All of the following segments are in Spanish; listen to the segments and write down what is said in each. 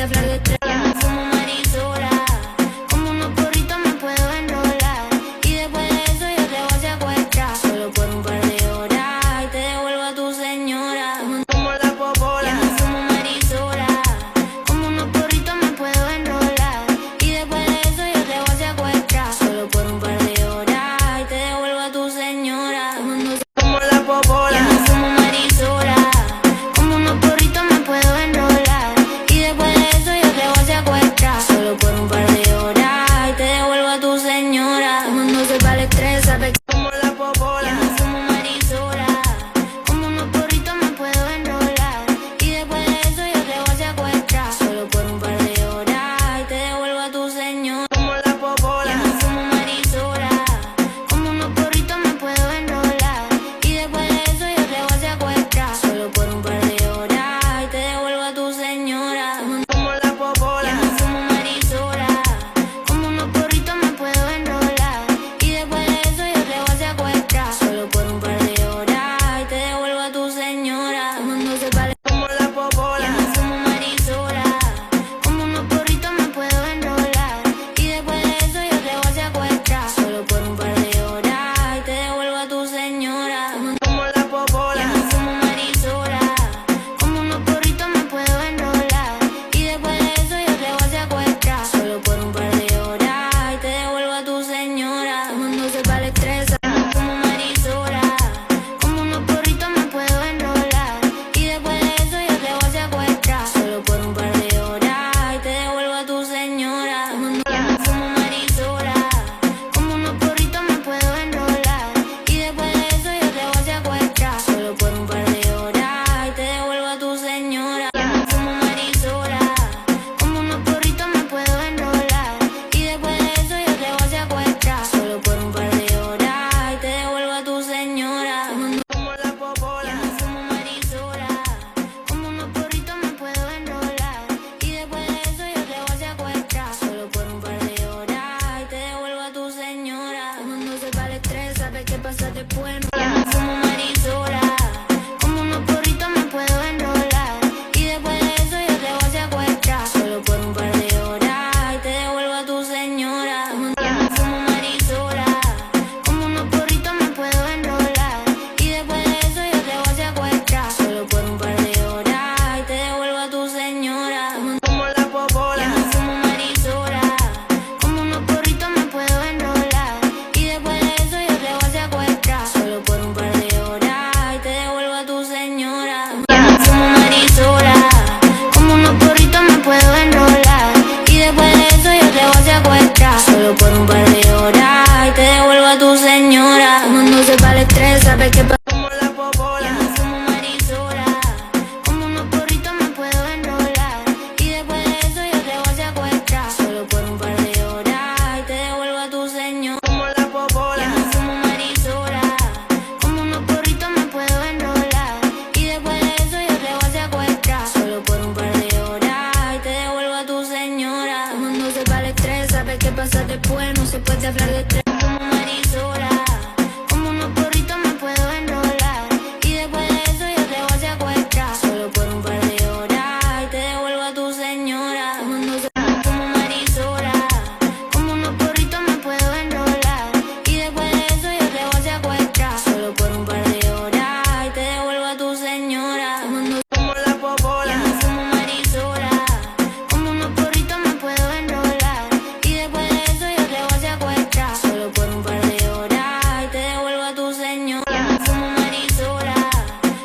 hablar de estrés. Fumo marisola, como unos porritos me puedo enrolar. Y después de eso yo te voy a secuestrar. Solo por un par de horas y te devuelvo a tu señora. Como la popola. Fumo marisola, como unos porritos me puedo enrolar. Y después de eso yo te voy a secuestrar. Solo por un par de horas y te devuelvo a tu señora. Como la popola. Fumo marisola, como unos porritos me puedo enrolar. Y después de eso yo te voy a secuestrar. Solo por un par de horas y te devuelvo a tu señora. Cuando se va el estrés, sabe que Como la popola. fumo marisola, como unos porritos me puedo enrolar. Y después de eso yo te voy a secuestrar. Solo por un par de horas y te devuelvo a tu señora. Como la popola. Fumo marisola, como unos porritos me puedo enrolar. Y después de eso yo te voy a secuestrar. Solo por un par de horas y te devuelvo a tu señora. Como la popola. Fumo marisola, como unos porritos me puedo enrolar. Y después de eso yo te voy a secuestrar. Solo por un par de horas y te devuelvo a tu señora. Cuando se vale. Como la popola. Fumo marisola, como unos porritos me puedo enrolar. Y después de eso yo te voy a secuestrar. Solo por un par de horas y te devuelvo a tu señora. Como la popola. Fumo marisola, como unos porritos me puedo enrolar. Y después de eso yo te voy a secuestrar. Solo por un par de horas y te devuelvo a tu señora. Cuando se va el estrés, fumo marisola, como unos porritos me puedo enrolar. Y después de eso yo te voy a secuestrar. Solo por un par de horas y te devuelvo a tu señora. Fumo marisola, como unos porritos me puedo enrolar. Y después de eso yo te voy a secuestrar. Solo por un par de horas y te devuelvo a tu señora. Fumo marisola, como unos porritos me puedo enrolar. Y después de eso yo te voy a secuestrar. Solo por un par de horas y te devuelvo a tu señora. Como la popola. Fumo marisola, como unos porritos me puedo enrolar. Y después de eso yo te voy a secuestrar. Solo por un par de horas y te devuelvo a tu señora. Cuando se va el estrés, sabes qué pasa después. Fumo marisola, como unos porritos me puedo enrolar. Y después de eso yo te voy a secuestrar. Solo por un par de horas y te devuelvo a tu señora. Fumo marisola, como unos porritos me puedo enrolar. Y después de eso yo te voy a secuestrar. Solo por un par de horas y te devuelvo a tu señora. Como la popola. Fumo marisola, como unos porritos me puedo enrolar. Y después de eso yo te voy a secuestrar. Solo por un par de horas y te devuelvo a tu señora. Fumo marisola, como unos porritos me puedo enrolar. Y después de eso yo te voy a secuestrar. Solo por un par de horas y te devuelvo a tu señora. Cuando se va el estrés, sabes qué pasa. Como la popola. Fumo marisola, como unos porritos me puedo enrolar. Y después de eso yo te voy a secuestrar. Solo por un par de horas y te devuelvo a tu señora. Como la popola. Fumo marisola, como unos porritos me puedo enrolar. Y después de eso yo te voy a secuestrar. Solo por un par de horas y te devuelvo a tu señora. Cuando se va el estrés, sabes qué pasa después. No se puede hablar de estrés. Fumo marisola, como unos porritos me puedo enrolar. Y después de eso yo te voy a secuestrar. Solo por un par de horas y te devuelvo a tu señora. Cuando se fumo marisola, como unos porritos me puedo enrolar. Y después de eso yo te voy a secuestrar. Solo por un par de horas y te devuelvo a tu señora. Como la popola. Fumo marisola, como unos porritos me puedo enrolar. Y después de eso yo te voy a secuestrar. Solo por un par de horas y te devuelvo a tu señora. Fumo marisola,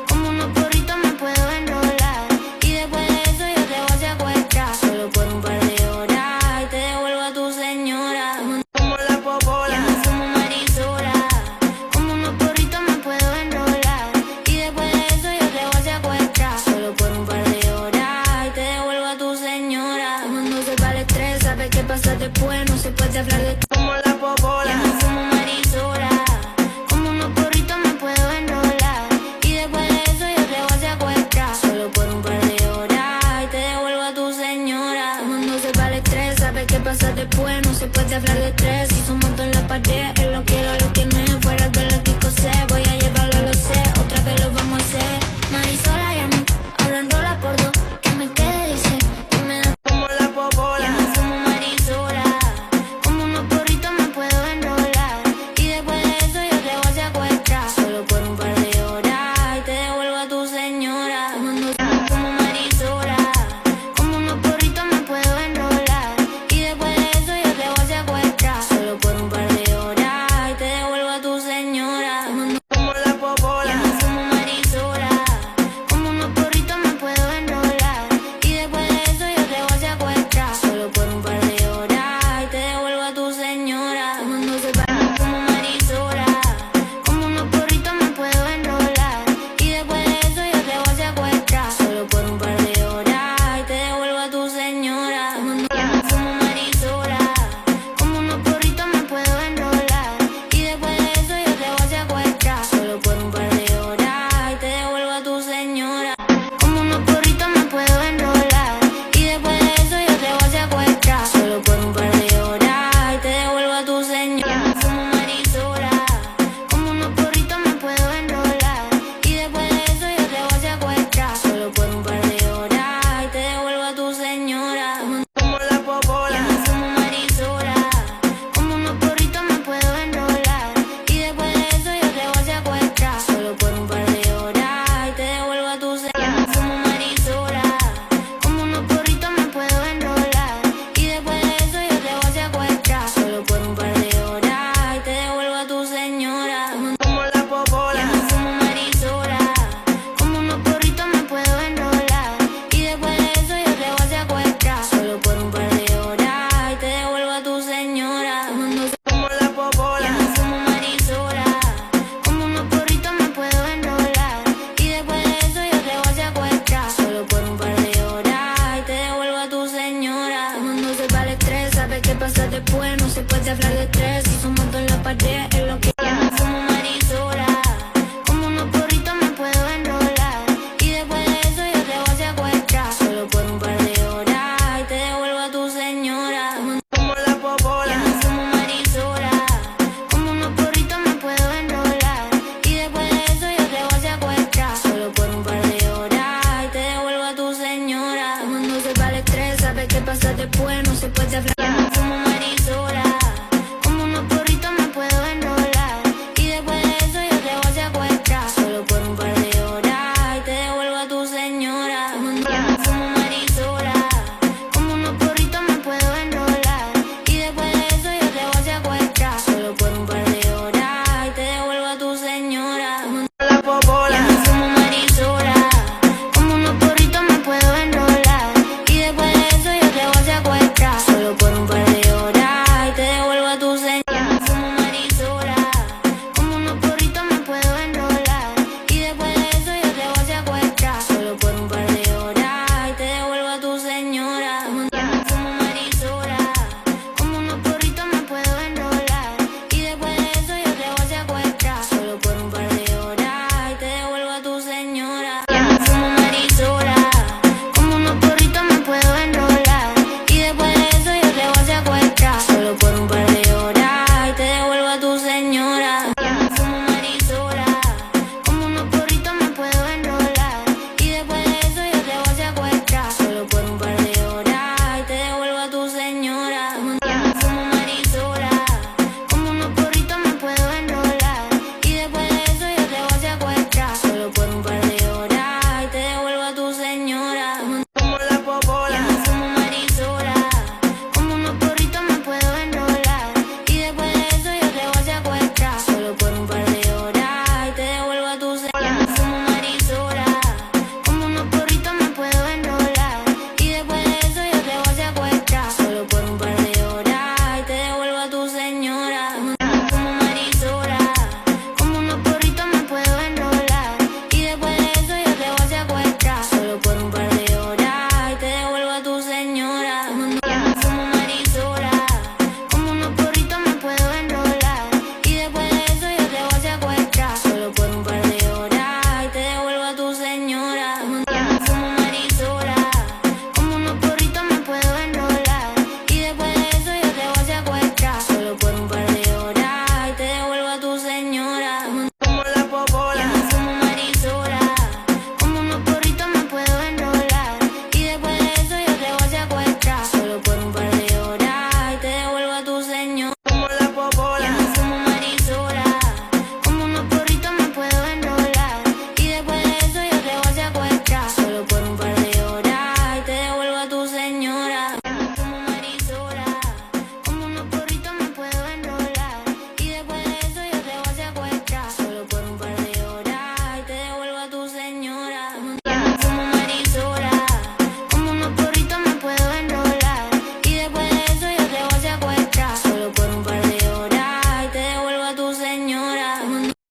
como unos porritos me puedo enrolar. Y después de eso yo te voy a secuestrar. Solo por un par de horas y te devuelvo a tu señora. Como la popola. Fumo marisola, como unos porritos me puedo enrolar. Y después de eso yo te voy a secuestrar. Solo por un par de horas y te devuelvo a tu señora. Cuando se va el estrés, sabes qué pasa después. No se puede hablar de